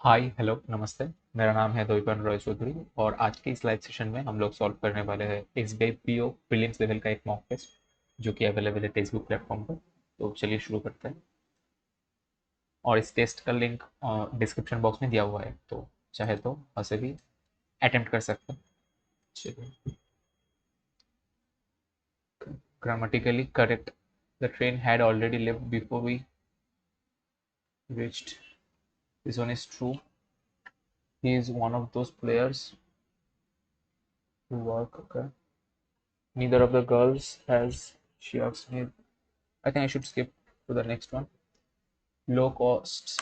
Hi hello नमस्ते। मेरा नाम है द्वैपायन रॉय चौधरी और आज के इस लाइव सेशन में हम लोग सॉल्व करने वाले हैं एसबीआई पीओ प्रीलिम्स लेवल का एक मॉक टेस्ट जो कि अवेलेबल है टेक्स्टबुक प्लेटफॉर्म पर। तो चलिए शुरू करते हैं और इस टेस्ट का लिंक डिस्क्रिप्शन बॉक्स में दिया हुआ है, तो चाहे तो उसे भी अटेम्प्ट कर सकते हैं। चलिए, grammatically correct. The train had already left before we reached. This one is true. He is one of those players who work. Okay. Neither of the girls has. She asked me. I think I should skip to the next one. Low costs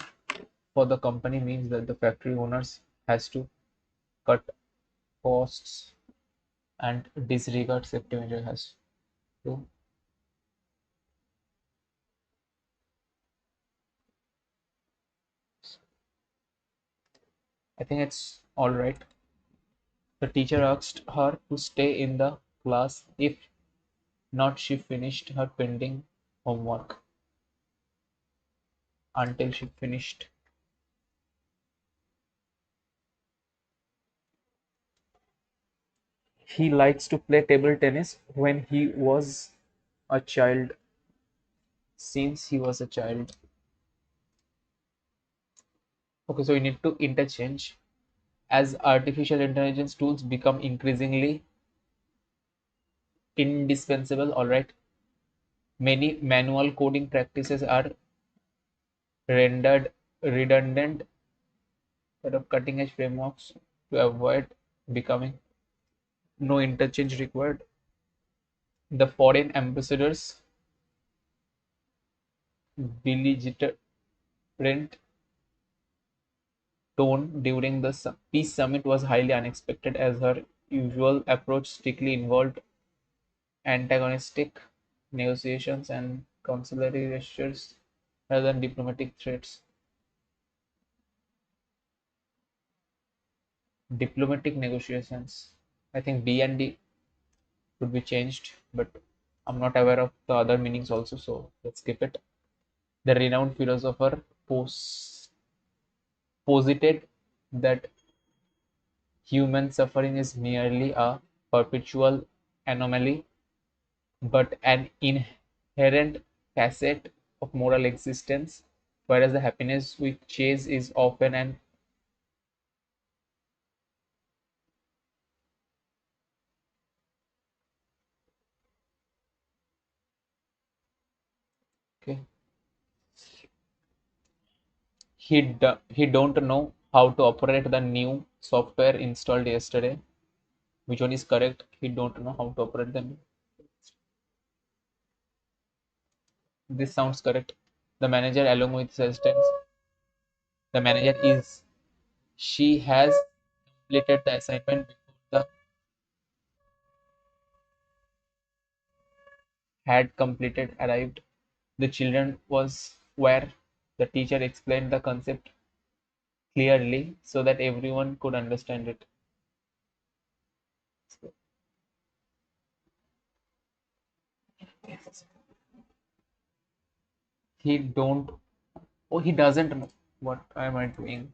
for the company means that the factory owners has to cut costs and disregard safety measure has to. I think it's all right. The teacher asked her to stay in the class if not she finished her pending homework until she finished. He likes to play table tennis when he was a child. Since he was a child. Okay, so we need to interchange. As artificial intelligence tools become increasingly indispensable, all right, many manual coding practices are rendered redundant instead of cutting edge frameworks to avoid becoming no interchange required. The foreign ambassadors belligerent tone during the peace summit was highly unexpected as her usual approach strictly involved antagonistic negotiations and conciliatory gestures rather than diplomatic threats. Diplomatic negotiations. I think D and D could be changed, but I'm not aware of the other meanings also, so let's skip it. The renowned philosopher posited that human suffering is merely a perpetual anomaly, but an inherent facet of moral existence, whereas the happiness we chase is often an. Okay. He don't know how to operate the new software installed yesterday. Which one is correct? He don't know how to operate the new. This sounds correct. The manager along with his assistants. The manager is. She has completed the assignment before the had completed arrived. The children was where the teacher explained the concept clearly so that everyone could understand it. He don't. Oh, he doesn't know. What am I doing?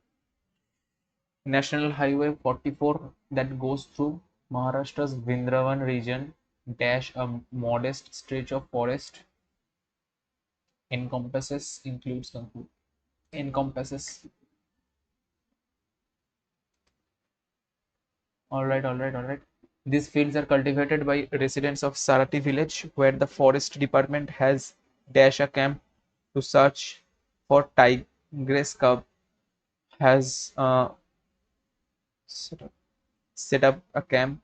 National Highway 44 that goes through Maharashtra's Vrindavan region dash a modest stretch of forest encompasses. All right. These fields are cultivated by residents of Sarati village, where the forest department has dash a camp to search for tigress cub. Has set up a camp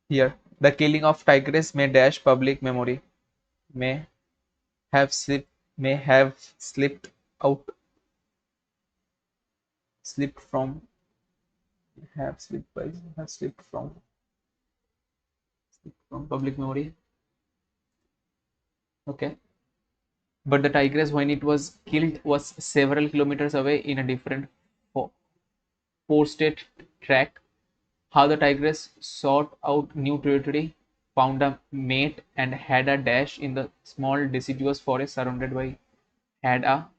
here. The killing of tigress may dash public memory. May have slipped may out slipped from have slipped by have slipped from public memory. Okay, but the tigress when it was killed was several kilometers away in a different four-state track. How the tigress sought out new territory, found a mate, and had a dash in the small deciduous forest surrounded by had a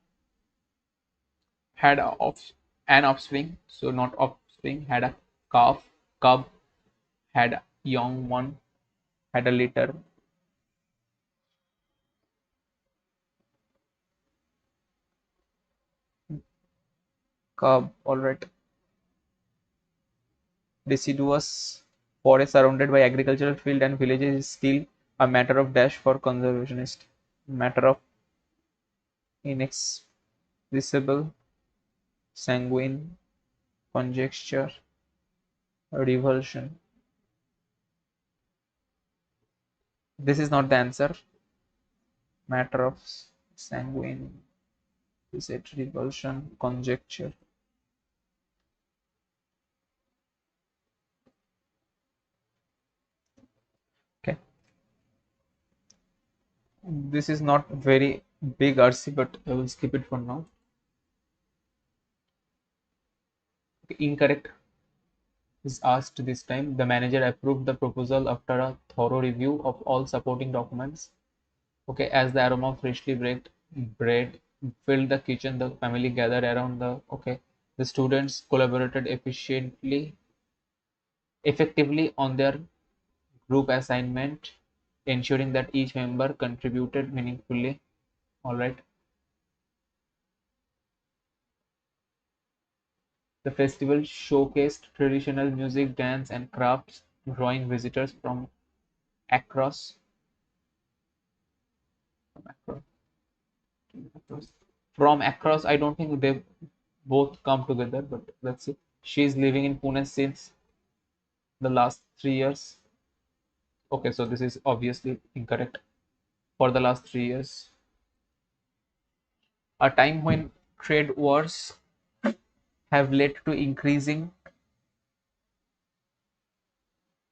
had an offspring, so not offspring, had a calf, cub, had a young one, had a litter. Cub, all right. Deciduous forest surrounded by agricultural field and villages is still a matter of dash for conservationists. Matter of inexpressible, sanguine, conjecture, revulsion. This is not the answer. Matter of sanguine, is it revulsion, conjecture? Okay, this is not very big RC, but I will skip it for now. Okay, incorrect is asked this time. The manager approved the proposal after a thorough review of all supporting documents. Okay, as the aroma of freshly baked bread filled the kitchen, the family gathered around the okay. The students collaborated effectively on their group assignment, ensuring that each member contributed meaningfully. All right. The festival showcased traditional music, dance, and crafts, drawing visitors across from across from across. I don't think they both come together, but let's see. She's living in Pune since the last 3 years. Okay, so this is obviously incorrect. For the last 3 years, a time when trade wars have led to increasing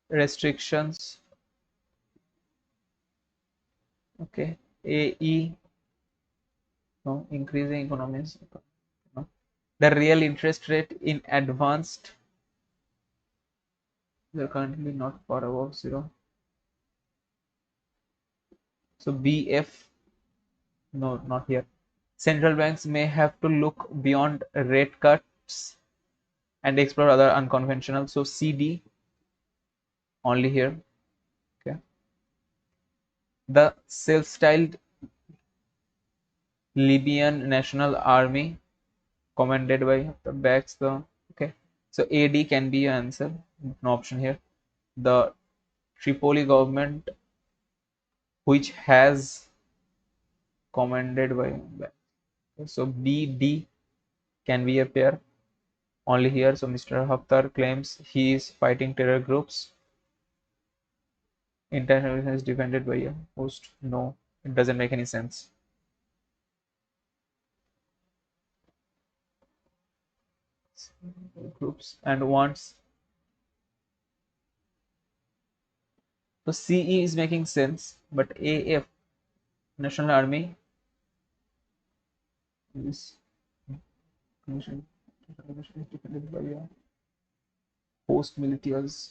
restrictions. Okay, AE, no, increasing economies. No. The real interest rate in advanced, they're currently not far above zero. So BF, no, not here. Central banks may have to look beyond rate cuts and explore other unconventional. So CD, only here. Okay. The self-styled Libyan National Army, commanded by the backs the okay. So AD can be an answer. No option here. The Tripoli government, which has commanded by so BD can be a pair only here. So Mr. Haftar claims he is fighting terror groups. International is defended by a host. No, it doesn't make any sense. Groups and wants. So CE is making sense, but AF, National Army, is commission is defended by a host militias.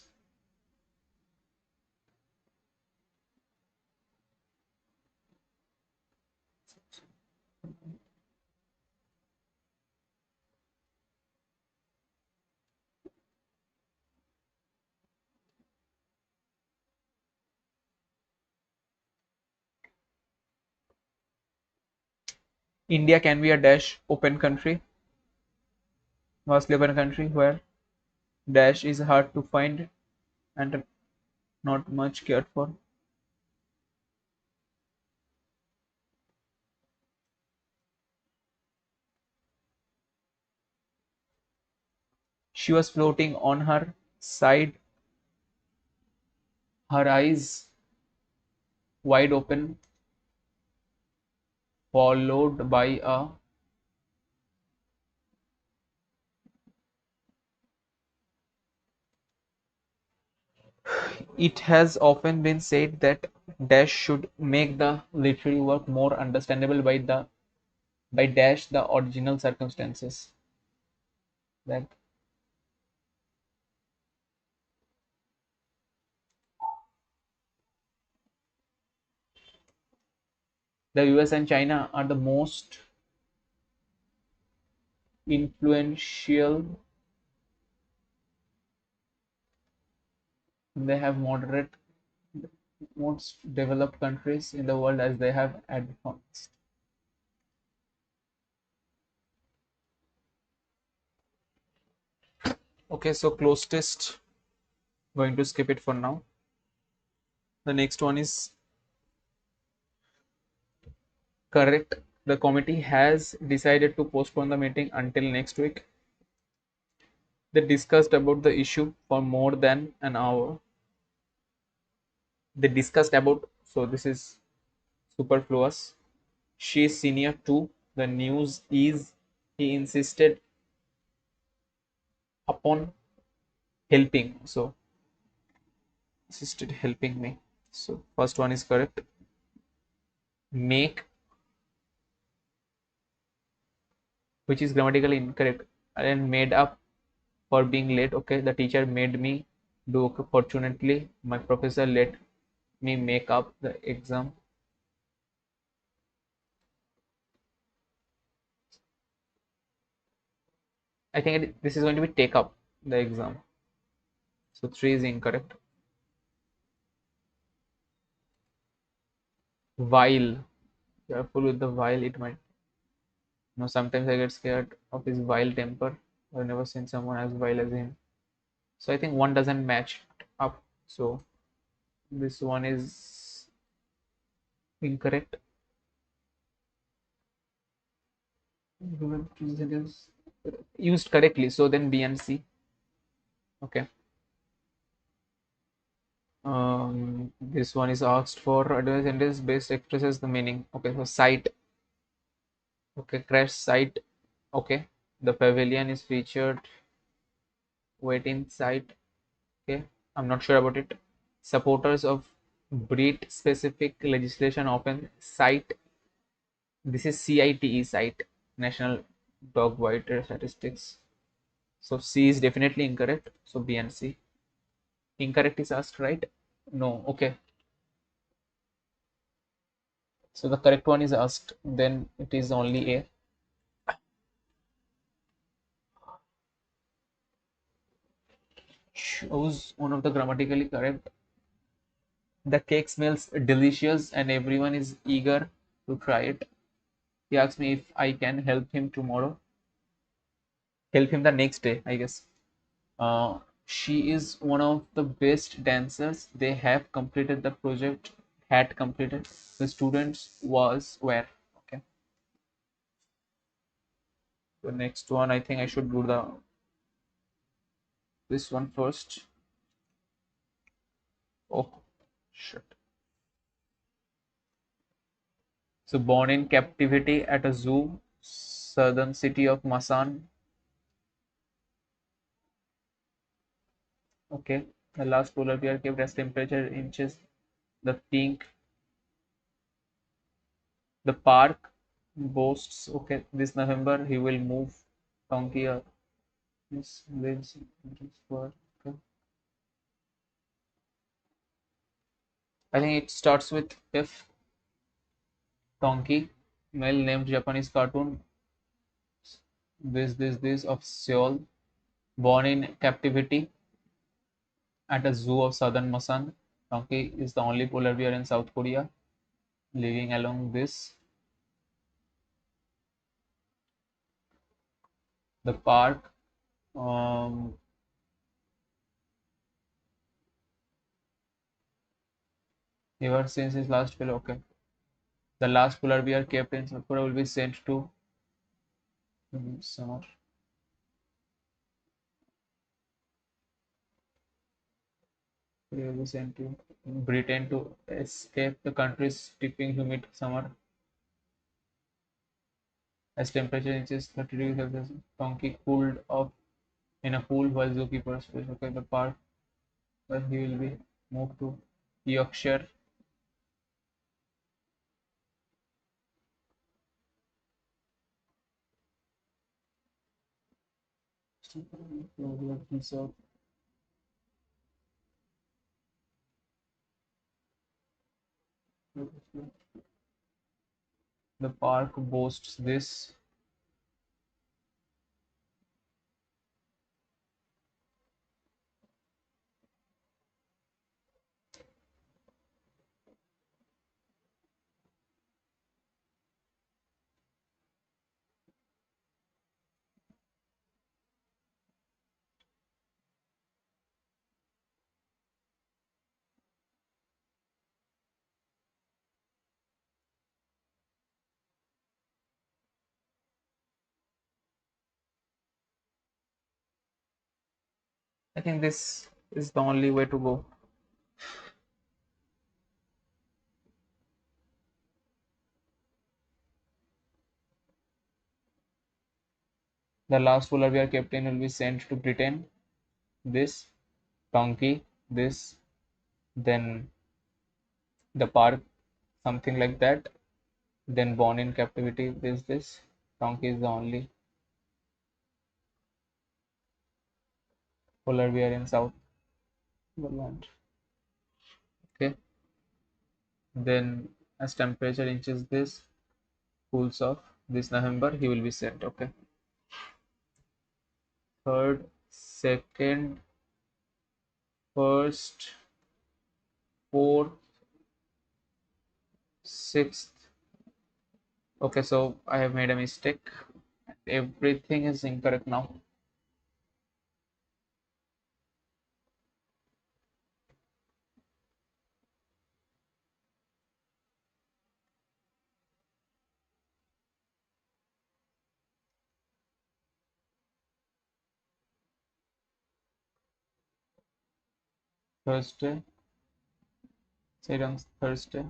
India can be a dash open country, vastly open country where dash is hard to find and not much cared for. She was floating on her side, her eyes wide open, followed by a it has often been said that dash should make the literary work more understandable by dash the original circumstances that the US and China are the most influential. They have moderate most developed countries in the world as they have advanced. Okay, so close test. Going to skip it for now. The next one is correct. The committee has decided to postpone the meeting until next week. They discussed about the issue for more than an hour. They discussed about, so this is superfluous. She is senior too. The news is he insisted upon helping. So insisted helping me. So first one is correct. Make, which is grammatically incorrect, and made up for being late. Okay, the teacher made me do. Okay, fortunately, my professor let me make up the exam. I think this is going to be take up the exam. So 3 is incorrect. While, careful with the while, it might. You know, sometimes I get scared of his vile temper. I've never seen someone as vile as him. So I think one doesn't match up. So this one is incorrect. Used correctly. So then B and C. Okay. This one is asked for advanced sentence based expresses the meaning. Okay, so site. Okay, crash site. Okay, the pavilion is featured. Waiting site. Okay, I'm not sure about it. Supporters of breed specific legislation often cite, this is CITE site, National Dog White Statistics. So C is definitely incorrect. So B and C. Incorrect is asked, right? No. Okay. So the correct one is asked. Then it is only A. Shows one of the grammatically correct. The cake smells delicious and everyone is eager to try it. He asked me if I can help him tomorrow. Help him the next day, I guess. She is one of the best dancers. They have completed the project, had completed. The students was where? Okay. The next one, I think I should do the this one first. Oh, shit. So born in captivity at a zoo, southern city of Masan. Okay. The last polar bear kept as temperature inches. The pink. The park boasts. Okay. This November he will move donkey. This lives for. Okay. I think it starts with F. Donkey. Male named Japanese cartoon. This of Seoul. Born in captivity at a zoo of southern Masan. Donkey is the only polar bear in South Korea living along this. The park. Um, ever since his last fellow. Okay. The last polar bear kept in South Korea will be sent to summer. He will be sent to Britain to escape the country's steeping humid summer. As temperature reaches 30 degrees Celsius, Donkey cooled off in a pool while zookeepers okay the park where he will be moved to Yorkshire. The park boasts this. I think this is the only way to go. The last polar bear captain will be sent to Britain. This donkey, this, then the park, something like that. Then born in captivity. This donkey is the only polar bear in South World. Okay. Then as temperature inches this cools off this November, he will be sent. Okay. Third, second, first, fourth, sixth. Okay, so I have made a mistake. Everything is incorrect now. Thursday, say it on Thursday.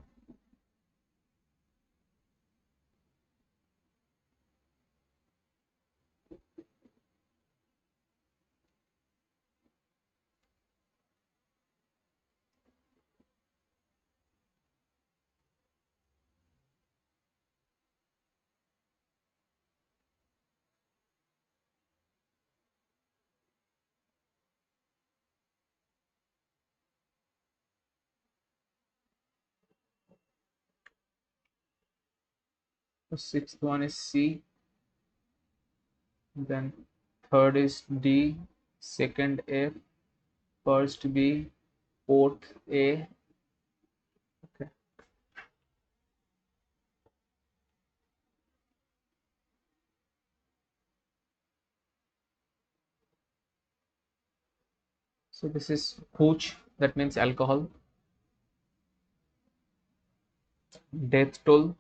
The sixth one is C. Then third is D. Second F. First B. Fourth A. Okay. So this is hooch. That means alcohol. Death toll.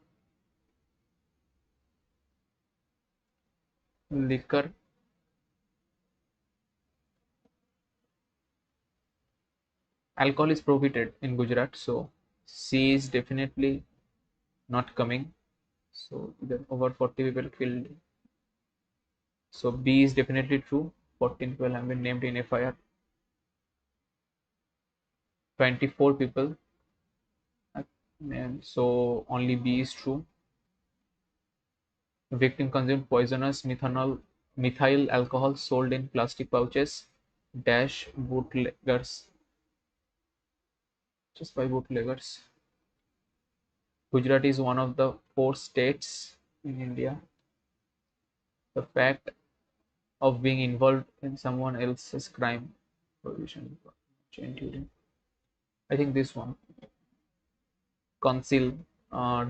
Liquor. Alcohol is prohibited in Gujarat, so C is definitely not coming. So then over 40 people killed. So B is definitely true. 14 people have been named in FIR. 24 people. And so only B is true. The victim consumed poisonous methyl alcohol sold in plastic pouches. Dash bootleggers. Just by bootleggers. Gujarat is one of the 4 states in India. The fact of being involved in someone else's crime provision. I think this one. Conceal,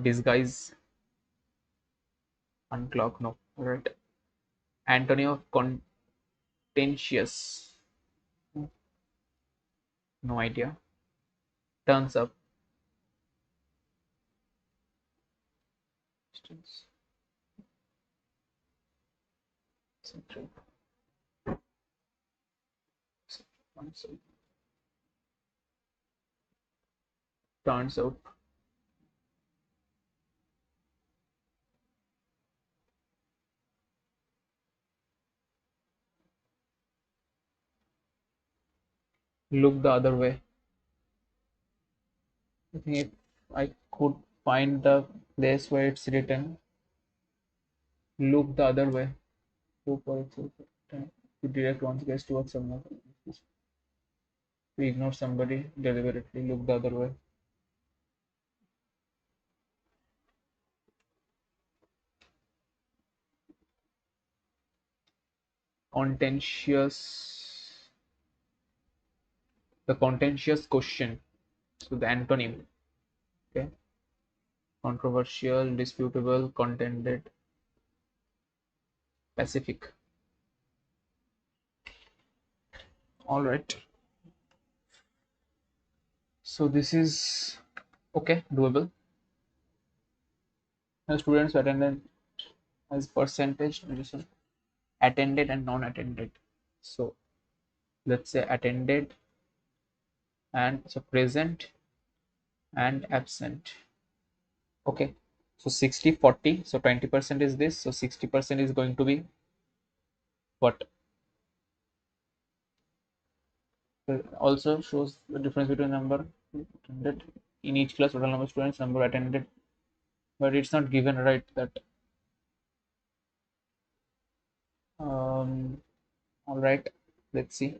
disguise, unclog. No, right. Antony of contentious. No idea. Turns up. Turns out. Look the other way. I think if I could find the place where it's written, look the other way. Go for it. To direct one's gaze towards someone. To ignore somebody deliberately, look the other way. Contentious. The contentious question. So the antonym. Okay. Controversial, disputable, contended, pacific. All right. So this is okay, doable. The students attended as percentage attended and non-attended. So let's say attended, and so present and absent. Okay, so 60 40, so 20% is this, so 60% is going to be what? Also shows the difference between number attended in each class, total number of students, number attended, but it's not given, right? That all right, let's see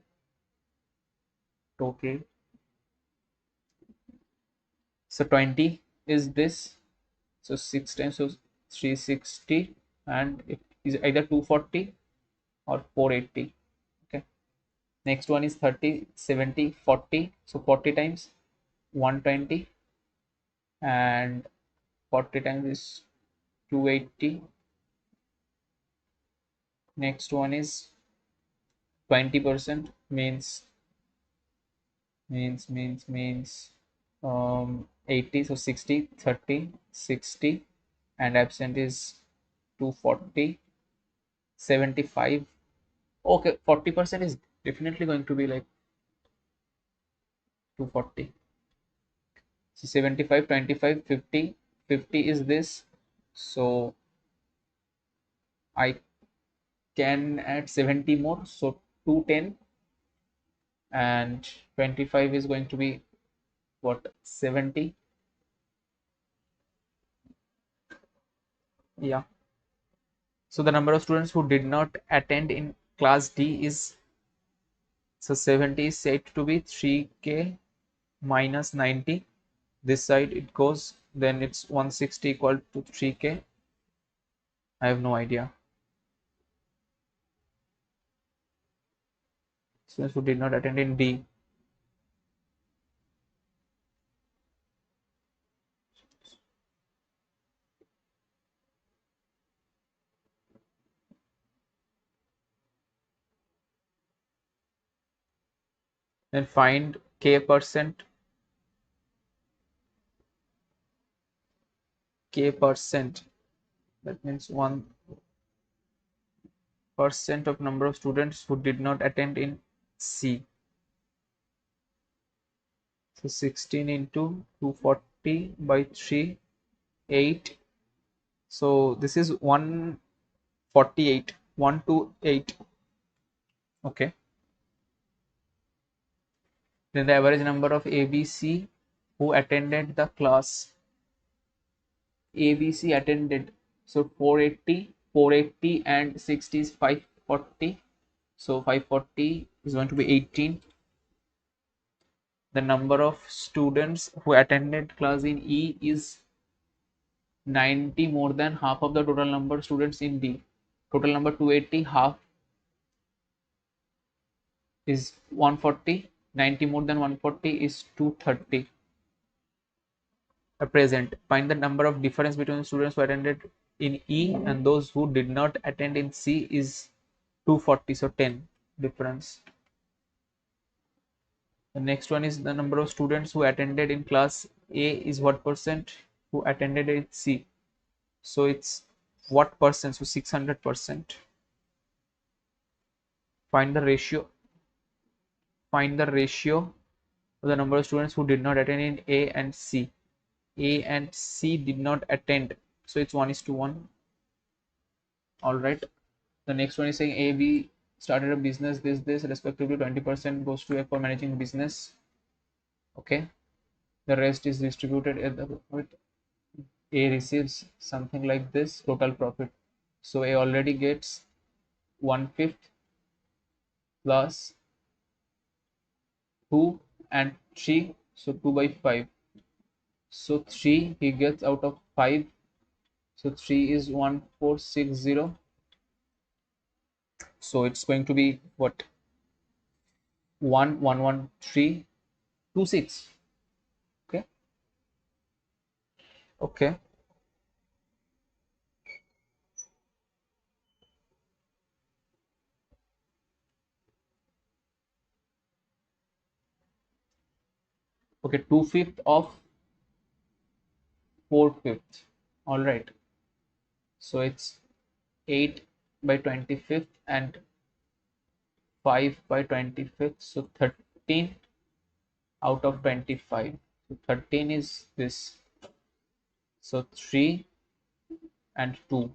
total. So 20 is this, so 6 times, so 360, and it is either 240 or 480. Okay, next one is 30 70 40, so 40 times 120, and 40 times is 280. Next one is 20%, means 80, so 60 30 60, and absent is 240 75. Okay, 40% is definitely going to be like 240. So 75 25 50, 50 is this, so I can add 70 more, so 210, and 25 is going to be what, 70. Yeah, so the number of students who did not attend in class D is, so 70 is said to be 3k minus 90. This side it goes, then it's 160 equal to 3k. I have no idea. Students who did not attend in D. Then find k%. K%, that means 1% of number of students who did not attend in C. So 16 into 240 by 3, 8. So this is 148, 128. Okay. Then the average number of ABC who attended the class. ABC attended. So 480, 480 and 60 is 540. So 540 is going to be 18. The number of students who attended class in E is 90, more than half of the total number of students in D. Total number 280, half is 140. 90 more than 140 is 230. Present. Find the number of difference between students who attended in E and those who did not attend in C is 240. So 10 difference. The next one is the number of students who attended in class A is what percent, who attended in C. So it's what percent, so 600%. Find the ratio. Find the ratio of the number of students who did not attend in A and C. A and C did not attend, so it's 1:1. All right. The next one is saying A, B started a business, this respectively 20% goes to A for managing business. Okay. The rest is distributed at the profit. A receives something like this total profit. So A already gets 1/5 plus 2 and 3, so 2 by 5. So 3 he gets out of 5. So 3 is 1460. So it's going to be what? 11326. Okay. Okay. Okay. 2/5 of 4/5. All right. So it's 8 by 25th and 5 by 25th, so 13 out of 25. So 13 is this. So 3 and 2.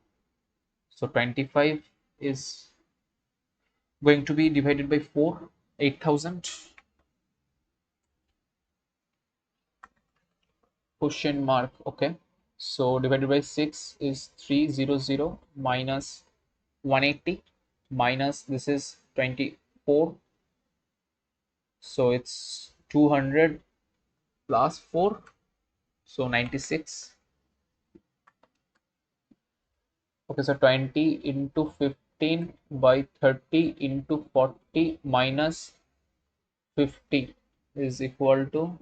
So 25 is going to be divided by 4, 8,000. Question mark. Okay. So divided by 6 is 300 minus 180 minus this is 24. So it's 200 plus 4. So 96. Okay, so 20 into 15 by 30 into 40 minus 50 is equal to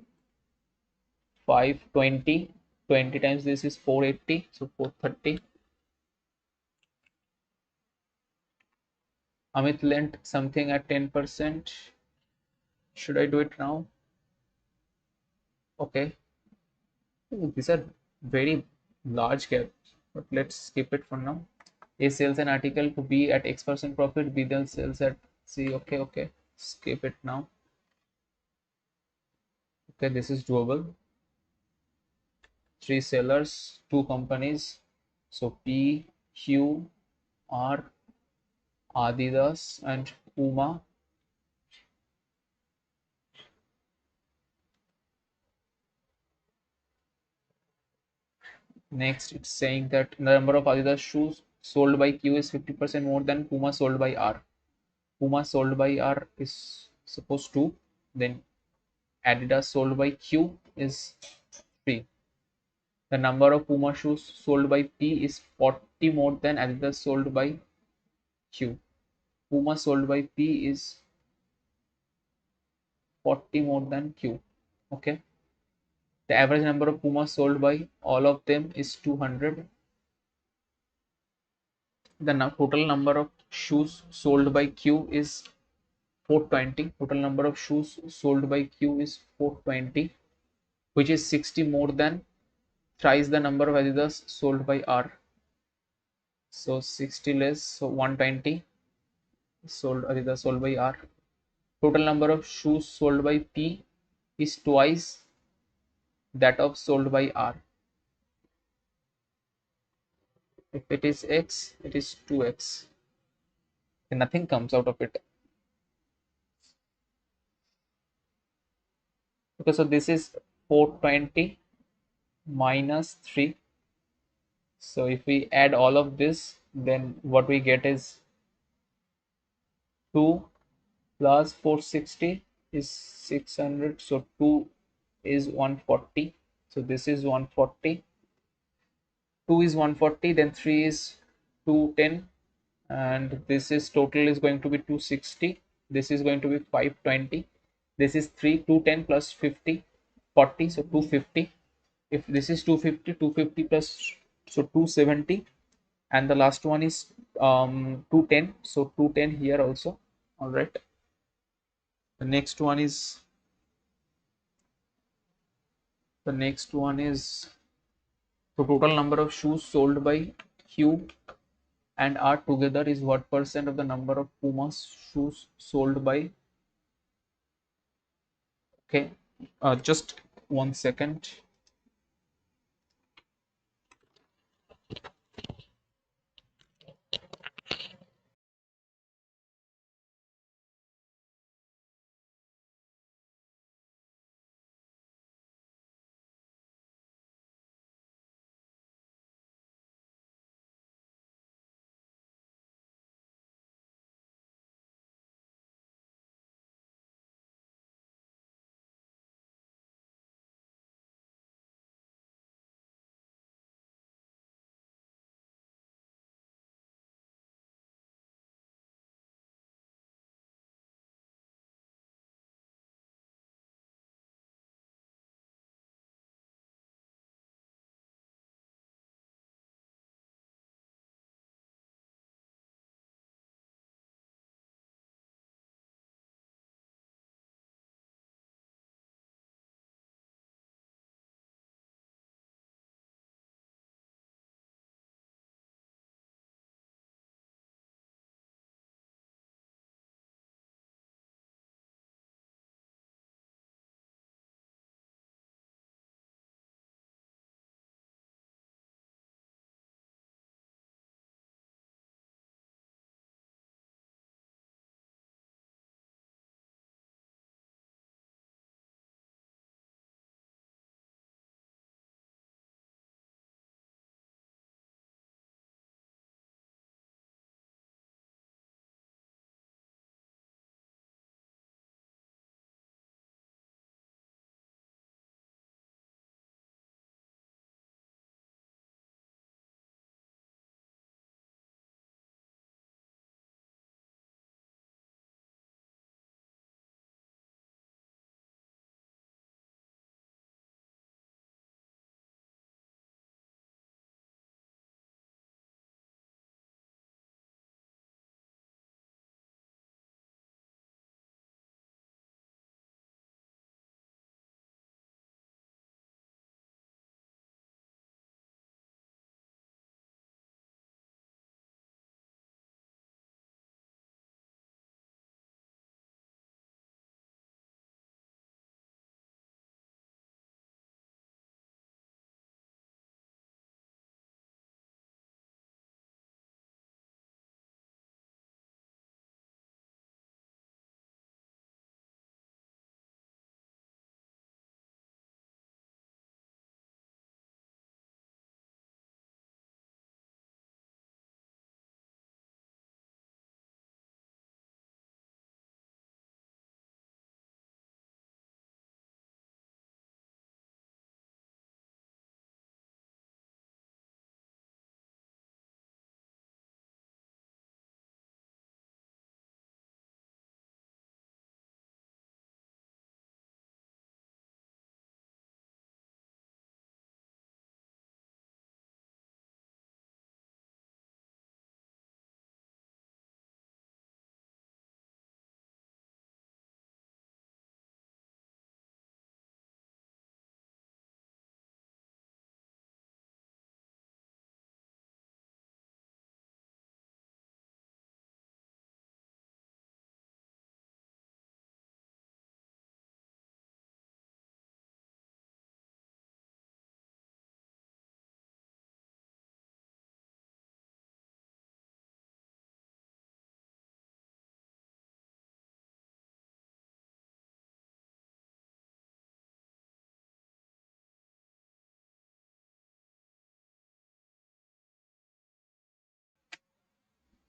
520. 20 times this is 480, so 430. Amit lent something at 10%. Should I do it now? Okay. Ooh, these are very large gaps, but let's skip it for now. A sells an article to B at X% profit, B then sells at C. Okay, okay. Skip it now. Okay, this is doable. 3 sellers, 2 companies. So P, Q, R, Adidas, and Puma. Next, it's saying that the number of Adidas shoes sold by Q is 50% more than Puma sold by R. Puma sold by R is suppose 2, then Adidas sold by Q is 3. The number of Puma shoes sold by P is 40 more than Adidas sold by Q. Puma sold by P is 40 more than Q. Okay. The average number of Pumas sold by all of them is 200. The total number of shoes sold by Q is 420. Total number of shoes sold by Q is 420, which is 60 more than thrice the number of Adidas sold by R. So 60 less, so 120 sold Adidas sold by R. Total number of shoes sold by P is twice that of sold by R. If it is X, it is 2X. And nothing comes out of it. Okay, so this is 420 minus 3. So if we add all of this, then what we get is 2 plus 460 is 600. So 2 is 140. So this is 140. 2 is 140, then 3 is 210, and this is total is going to be 260. This is going to be 520. This is 3, 210 plus 50, 40, so 250. If this is 250, 250 plus, so 270, and the last one is 210, so 210 here also. All right, the next one is the total number of shoes sold by Q and R together is what percent of the number of Puma shoes sold by. Okay, just 1 second.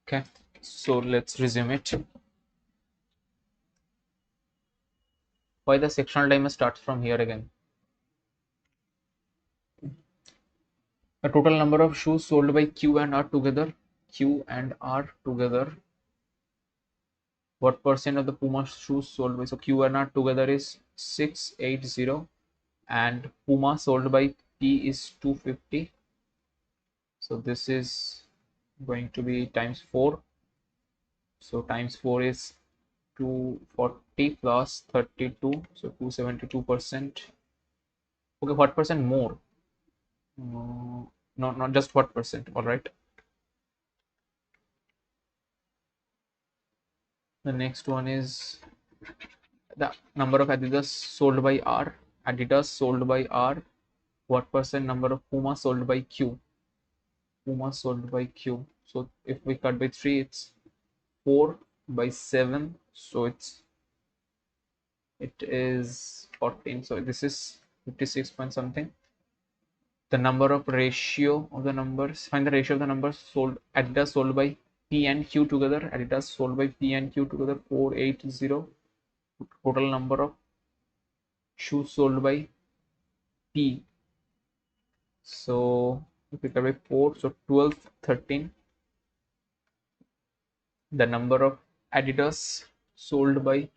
Okay, so let's resume it. Why the sectional timer starts from here again? The total number of shoes sold by Q and R together. Q and R together. What percent of the Puma shoes sold by? So Q and R together is 680, and Puma sold by P is 250. So this is going to be times 4. So times 4 is 240 plus 32. So 272%. Okay, what percent more? Not just what percent. All right. The next one is the number of Adidas sold by R. Adidas sold by R. What percent number of Puma sold by Q? Puma sold by Q. So if we cut by 3, it's 4 by 7. So it is 14. So this is 56 point something. The number of ratio of the numbers. Find the ratio of the numbers sold. Adidas sold by P and Q together. Adidas sold by P and Q together 480. Total number of shoes sold by P. So if we cut by 4, so 12, 13. The number of Adidas sold by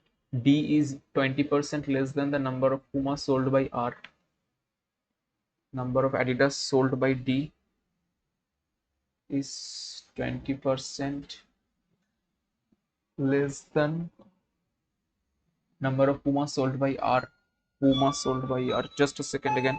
D is 20% less than the number of Puma sold by R. Number of Adidas sold by D is 20% less than number of Puma sold by R. Puma sold by R. Just a second again.